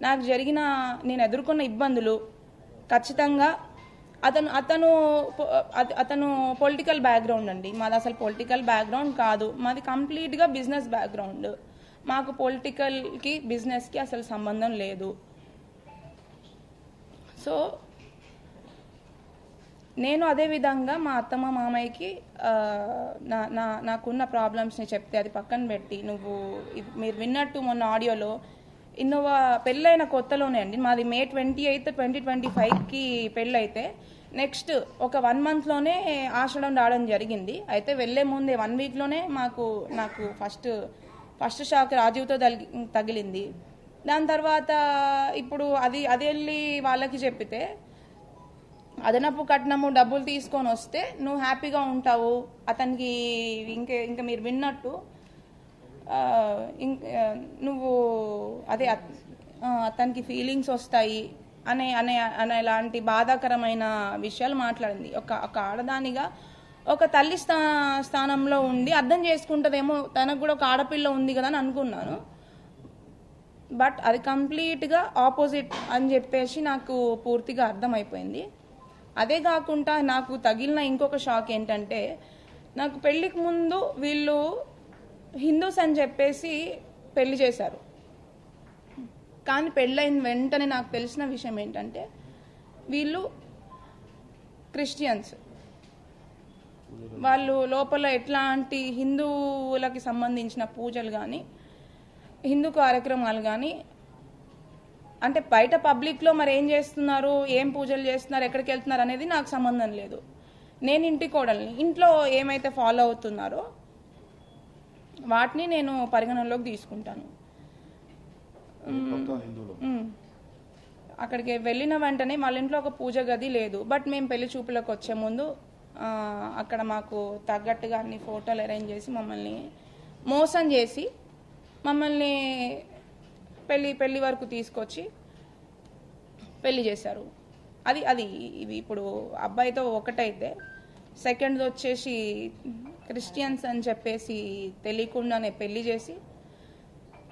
నాకు జరిగిన నేను ఎదుర్కొన్న ఇబ్బందులు ఖచ్చితంగా అతను పొలిటికల్ బ్యాక్గ్రౌండ్ అండి. మాది అసలు పొలిటికల్ బ్యాక్గ్రౌండ్ కాదు, మాది కంప్లీట్గా బిజినెస్ బ్యాక్గ్రౌండ్. మాకు పొలిటికల్కి బిజినెస్కి అసలు సంబంధం లేదు. సో నేను అదేవిధంగా మా అత్తమ్మ మామయ్యకి నాకున్న ప్రాబ్లమ్స్ని చెప్తే అది పక్కన పెట్టి మీరు విన్నట్టు మొన్న ఆడియోలో ఇన్నోవా పెళ్ళైన కొత్తలోనే అండి, మాది May 28, 2025కి పెళ్ళైతే నెక్స్ట్ ఒక 1 monthలోనే ఆషాఢం రావడం జరిగింది. అయితే వెళ్లే ముందే 1 weekలోనే నాకు ఫస్ట్ షాక్ రాజీవ్తో తగిలింది. దాని తర్వాత ఇప్పుడు అది వెళ్ళి వాళ్ళకి చెప్పితే అదనపు కట్నము డబ్బులు తీసుకొని వస్తే నువ్వు హ్యాపీగా ఉంటావు, అతనికి ఇంకా మీరు విన్నట్టు నువ్వు అతనికి ఫీలింగ్స్ వస్తాయి అనేలాంటి బాధాకరమైన విషయాలు మాట్లాడింది. ఒక ఆడదానిగా ఒక తల్లి స్థానంలో ఉండి అర్థం చేసుకుంటుందేమో, తనకు కూడా ఒక ఆడపిల్ల ఉంది కదా అని అనుకున్నాను. బట్ అది కంప్లీట్గా ఆపోజిట్ అని చెప్పేసి నాకు పూర్తిగా అర్థమైపోయింది. అదే కాకుండా నాకు తగిలిన ఇంకొక షాక్ ఏంటంటే, నాకు పెళ్ళికి ముందు వీళ్ళు హిందూస్ అని చెప్పేసి పెళ్లి చేశారు. కానీ పెళ్ళైన వెంటనే నాకు తెలిసిన విషయం ఏంటంటే వీళ్ళు క్రిస్టియన్స్. వాళ్ళు లోపల ఎట్లాంటి హిందువులకి సంబంధించిన పూజలు కానీ హిందూ కార్యక్రమాలు కానీ, అంటే బయట పబ్లిక్లో మరి ఏం చేస్తున్నారు, ఏం పూజలు చేస్తున్నారు, ఎక్కడికి వెళ్తున్నారు అనేది నాకు సంబంధం లేదు. నేను ఇంటి కోడల్ని, ఇంట్లో ఏమైతే ఫాలో అవుతున్నారో వాటిని నేను పరిగణనలోకి తీసుకుంటాను. అక్కడికి వెళ్ళిన వెంటనే వాళ్ళ ఇంట్లో ఒక పూజ గది లేదు. బట్ మేము పెళ్లి చూపులకు వచ్చే ముందు అక్కడ మాకు తగ్గట్టుగా అన్ని ఫోటోలు అరేంజ్ చేసి మమ్మల్ని మోసం చేసి మమ్మల్ని పెళ్లి వరకు తీసుకొచ్చి పెళ్లి చేశారు. అది ఇవి ఇప్పుడు అబ్బాయితో ఒకటైతే, సెకండ్ వచ్చేసి క్రిస్టియన్స్ అని చెప్పేసి తెలియకుండానే పెళ్లి చేసి,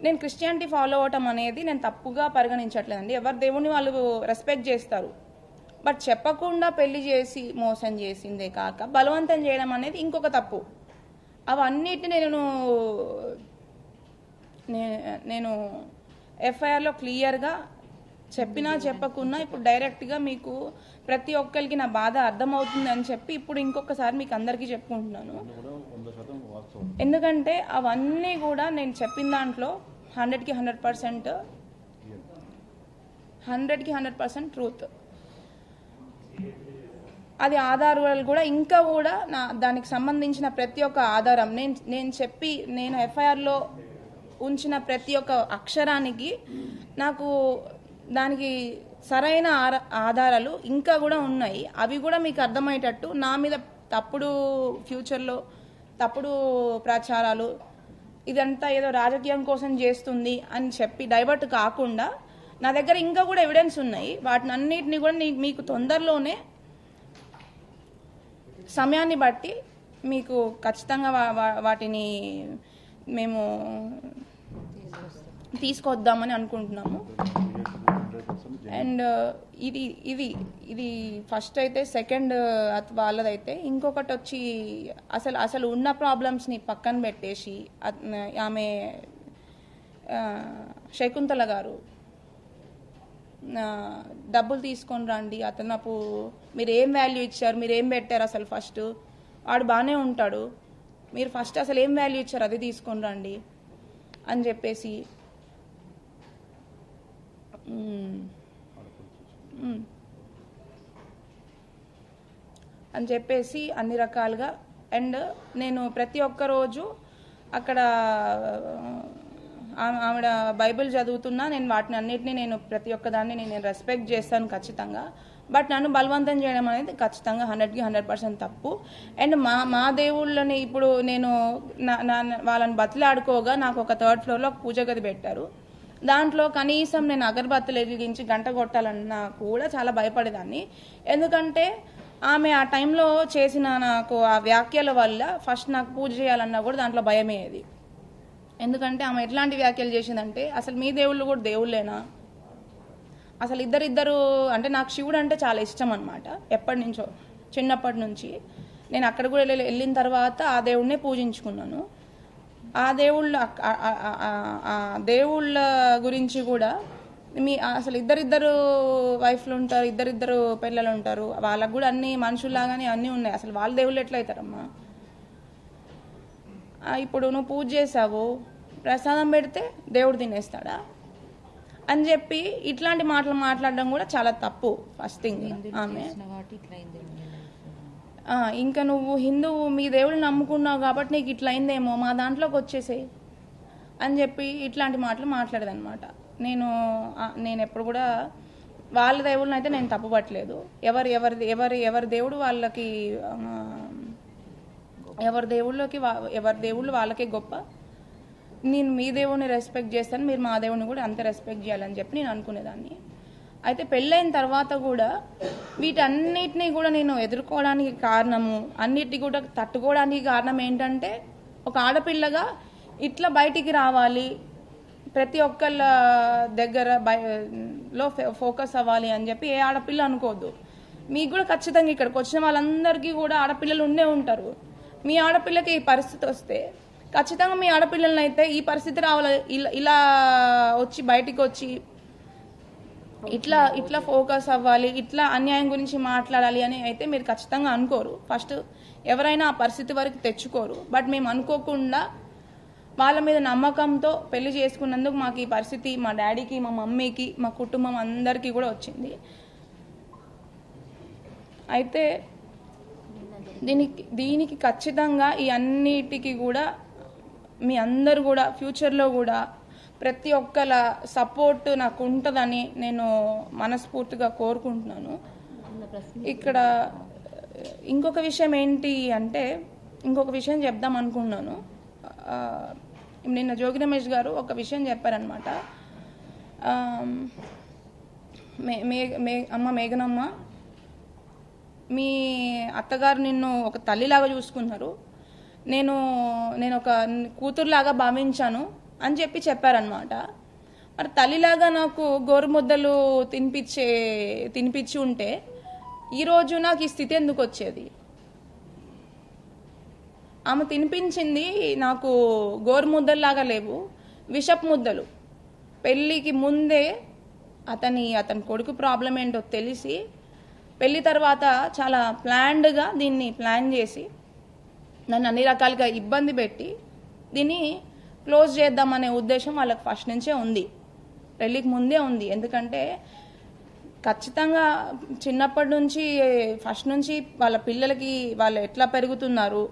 నేను క్రిస్టియానిటీ ఫాలో అవటం అనేది నేను తప్పుగా పరిగణించట్లేదండి. ఎవరి దేవుని వాళ్ళు రెస్పెక్ట్ చేస్తారు. బట్ చెప్పకుండా పెళ్లి చేసి మోసం చేసిందే కాక బలవంతం చేయడం అనేది ఇంకొక తప్పు. అవన్నిటిని నేను ఎఫ్ఐఆర్లో క్లియర్గా చెప్పినా చెప్పకున్నా ఇప్పుడు డైరెక్ట్గా మీకు ప్రతి ఒక్కరికి నా బాధ అర్థమవుతుంది అని చెప్పి ఇప్పుడు ఇంకొకసారి మీకు అందరికీ చెప్పుకుంటున్నాను. ఎందుకంటే అవన్నీ కూడా నేను చెప్పిన దాంట్లో 100కి 100% ట్రూత్. అది ఆధారాలు కూడా ఇంకా కూడా దానికి సంబంధించిన ప్రతి ఒక్క ఆధారం నేను ఎఫ్ఐఆర్లో ఉంచిన ప్రతి ఒక్క అక్షరానికి నాకు దానికి సరైన ఆధారాలు ఇంకా కూడా ఉన్నాయి. అవి కూడా మీకు అర్థమయ్యేటట్టు నా మీద ఫ్యూచర్లో తప్పుడు ప్రచారాలు, ఇదంతా ఏదో రాజకీయం కోసం చేస్తుంది అని చెప్పి డైవర్ట్ కాకుండా నా దగ్గర ఇంకా కూడా ఎవిడెన్స్ ఉన్నాయి. వాటిని అన్నిటిని కూడా మీకు తొందరలోనే సమయాన్ని బట్టి మీకు ఖచ్చితంగా వాటిని మేము తీసుకొద్దామని అనుకుంటున్నాము. అండ్ ఇది ఫస్ట్ అయితే, సెకండ్ వాళ్ళదైతే, ఇంకొకటి వచ్చి అసలు ఉన్న ప్రాబ్లమ్స్ని పక్కన పెట్టేసి ఆమె శకుంతల గారు డబ్బులు తీసుకొని రండి, అతనపు మీరు ఏం వాల్యూ ఇచ్చారు, మీరు ఏం పెట్టారు, అసలు ఫస్ట్ వాడు బాగానే ఉంటాడు, మీరు ఫస్ట్ అసలు ఏం వాల్యూ ఇచ్చారు అది తీసుకొని రండి అని చెప్పేసి అన్ని రకాలుగా. అండ్ నేను ప్రతి ఒక్క రోజు అక్కడ ఆవిడ బైబిల్ చదువుతున్నా, నేను వాటిని అన్నిటినీ నేను ప్రతి ఒక్కదాన్ని నేను రెస్పెక్ట్ చేస్తాను ఖచ్చితంగా. బట్ నన్ను బలవంతం చేయడం అనేది ఖచ్చితంగా 100కి 100% తప్పు. అండ్ మా దేవుళ్ళని ఇప్పుడు నేను వాళ్ళని బతిలాడుకోగా నాకు ఒక 3rd floorలో ఒక పూజ గది పెట్టారు. దాంట్లో కనీసం నేను అగరబత్తులు వెలిగించి గంట కొట్టాలన్నా కూడా చాలా భయపడేదాన్ని. ఎందుకంటే ఆమె ఆ టైంలో చేసిన నాకు ఆ వ్యాఖ్యల వల్ల ఫస్ట్ నాకు పూజ చేయాలన్నా కూడా దాంట్లో భయమేది. ఎందుకంటే ఆమె ఎట్లాంటి వ్యాఖ్యలు చేసిందంటే, అసలు మీ దేవుళ్ళు కూడా దేవుళ్ళేనా, అసలు ఇద్దరు అంటే నాకు శివుడు అంటే చాలా ఇష్టం అనమాట. ఎప్పటి నుంచో, చిన్నప్పటి నుంచి. నేను అక్కడ కూడా వెళ్ళిన తర్వాత ఆ దేవుడినే పూజించుకున్నాను. ఆ దేవుళ్ళ ఆ దేవుళ్ళ గురించి కూడా అసలు ఇద్దరు వైఫ్లు ఉంటారు, ఇద్దరు పిల్లలు ఉంటారు, వాళ్ళకు కూడా అన్ని మనుషుల్లాగానే అన్నీ ఉన్నాయి. అసలు వాళ్ళ దేవుళ్ళు ఎట్లా అవుతారమ్మా? ఇప్పుడు నువ్వు పూజ చేసావు, ప్రసాదం పెడితే దేవుడు తినేస్తాడా అని చెప్పి ఇట్లాంటి మాటలు మాట్లాడడం కూడా చాలా తప్పు. ఫస్ట్ థింగ్ ఆమె ఇంకా నువ్వు హిందువు, మీ దేవుళ్ళు నమ్ముకున్నావు కాబట్టి నీకు ఇట్లా అయిందేమో, మా దాంట్లోకి వచ్చేసేయి అని చెప్పి ఇట్లాంటి మాటలు మాట్లాడేదనమాట. నేను ఎప్పుడు కూడా వాళ్ళ దేవుళ్ళని అయితే నేను తప్పుపట్టలేదు. ఎవరి దేవుడు వాళ్ళకి, ఎవరి దేవుళ్ళు వాళ్ళకే గొప్ప. నేను మీ దేవుడిని రెస్పెక్ట్ చేస్తాను, మీరు మా దేవుడిని కూడా అంతే రెస్పెక్ట్ చేయాలని చెప్పి నేను అనుకునేదాన్ని. అయితే పెళ్ళైన తర్వాత కూడా వీటన్నిటినీ కూడా నేను ఎదుర్కోవడానికి కారణము, అన్నిటినీ కూడా తట్టుకోవడానికి కారణం ఏంటంటే, ఒక ఆడపిల్లగా ఇట్లా బయటికి రావాలి, ప్రతి ఒక్కళ్ళ దగ్గర లో ఫోకస్ అవ్వాలి అని చెప్పి ఏ ఆడపిల్ల అనుకోవద్దు. మీకు కూడా ఖచ్చితంగా ఇక్కడికి వచ్చిన వాళ్ళందరికీ కూడా ఆడపిల్లలు ఉండే ఉంటారు. మీ ఆడపిల్లకి ఈ పరిస్థితి వస్తే ఖచ్చితంగా మీ ఆడపిల్లలని అయితే ఈ పరిస్థితి రావాలి, ఇలా వచ్చి బయటికి వచ్చి ఇట్లా ఫోకస్ అవ్వాలి, ఇట్లా అన్యాయం గురించి మాట్లాడాలి అని అయితే మీరు ఖచ్చితంగా అనుకోరు. ఫస్ట్ ఎవరైనా ఆ పరిస్థితి వరకు తెచ్చుకోరు. బట్ మేము అనుకోకుండా వాళ్ళ మీద నమ్మకంతో పెళ్లి చేసుకున్నందుకు మాకు ఈ పరిస్థితి మా డాడీకి, మా మమ్మీకి, మా కుటుంబం అందరికీ కూడా వచ్చింది. అయితే దీనికి ఖచ్చితంగా ఈ అన్నిటికీ కూడా మీ అందరు కూడా ఫ్యూచర్లో కూడా ప్రతి ఒక్కల సపోర్ట్ నాకు ఉంటుందని నేను మనస్ఫూర్తిగా కోరుకుంటున్నాను. ఇక్కడ ఇంకొక విషయం ఏంటి అంటే, ఇంకొక విషయం చెప్దాం అనుకున్నాను. నిన్న జోగి రమేష్ గారు ఒక విషయం చెప్పారనమాట. అమ్మ మేఘనమ్మ, మీ అత్తగారు నిన్ను ఒక తల్లిలాగా చూసుకున్నారు, నేను ఒక కూతురులాగా భావించాను అని చెప్పారనమాట. మరి తల్లిలాగా నాకు గోరుముద్దలు తినిపించి ఉంటే ఈరోజు నాకు ఈ స్థితి ఎందుకు వచ్చేది? ఆమె తినిపించింది నాకు గోరుముద్దల్లాగా లేవు, విషపు ముద్దలు. పెళ్ళికి ముందే అతని కొడుకు ప్రాబ్లం ఏంటో తెలిసి, పెళ్లి తర్వాత చాలా ప్లాన్డ్గా దీన్ని ప్లాన్ చేసి నన్ను అన్ని రకాలుగా ఇబ్బంది పెట్టి దీన్ని క్లోజ్ చేద్దామనే ఉద్దేశం వాళ్ళకి ఫస్ట్ నుంచే ఉంది, పెళ్ళికి ముందే ఉంది. ఎందుకంటే ఖచ్చితంగా చిన్నప్పటి నుంచి ఫస్ట్ నుంచి వాళ్ళ పిల్లలకి వాళ్ళు ఎట్లా పెరుగుతున్నారు,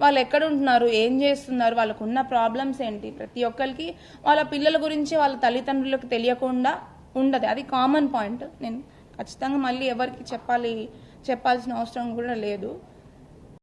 వాళ్ళు ఎక్కడ ఉంటున్నారు, ఏం చేస్తున్నారు, వాళ్ళకున్న ప్రాబ్లమ్స్ ఏంటి, ప్రతి ఒక్కరికి వాళ్ళ పిల్లల గురించి వాళ్ళ తల్లిదండ్రులకు తెలియకుండా ఉండదు. అది కామన్ పాయింట్. నేను ఖచ్చితంగా మళ్ళీ ఎవరికి చెప్పాల్సిన అవసరం కూడా లేదు.